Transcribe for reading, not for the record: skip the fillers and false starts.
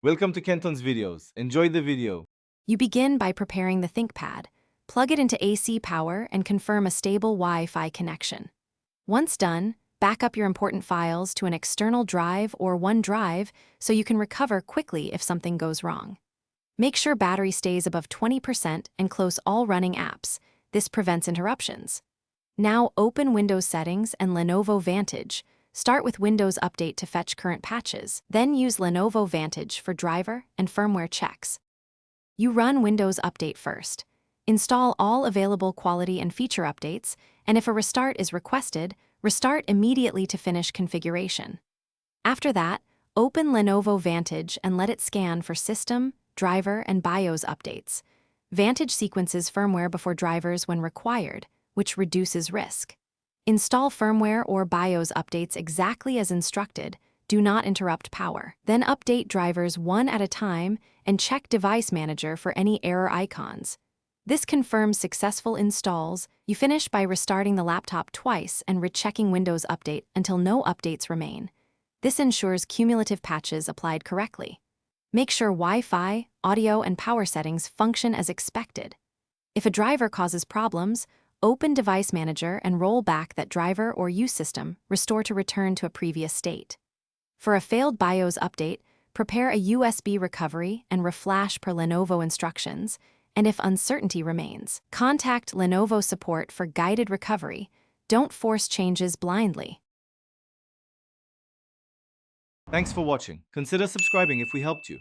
Welcome to Kenton's videos. Enjoy the video. You begin by preparing the Thinkpad. Plug it into AC power and confirm a stable Wi-Fi connection. Once done, back up your important files to an external drive or OneDrive so you can recover quickly if something goes wrong. Make sure battery stays above 20% and close all running apps. This prevents interruptions. Now open Windows Settings and Lenovo Vantage. Start with Windows Update to fetch current patches, then use Lenovo Vantage for driver and firmware checks. You run Windows Update first. Install all available quality and feature updates, and if a restart is requested, restart immediately to finish configuration. After that, open Lenovo Vantage and let it scan for system, driver, and BIOS updates. Vantage sequences firmware before drivers when required, which reduces risk. Install firmware or BIOS updates exactly as instructed. Do not interrupt power. Then update drivers one at a time and check Device Manager for any error icons. This confirms successful installs. You finish by restarting the laptop twice and rechecking Windows Update until no updates remain. This ensures cumulative patches applied correctly. Make sure Wi-Fi, audio, and power settings function as expected. If a driver causes problems, open Device Manager and roll back that driver or use system, restore to return to a previous state. For a failed BIOS update, prepare a USB recovery and reflash per Lenovo instructions, and if uncertainty remains, contact Lenovo support for guided recovery. Don't force changes blindly. Thanks for watching. Consider subscribing if we helped you.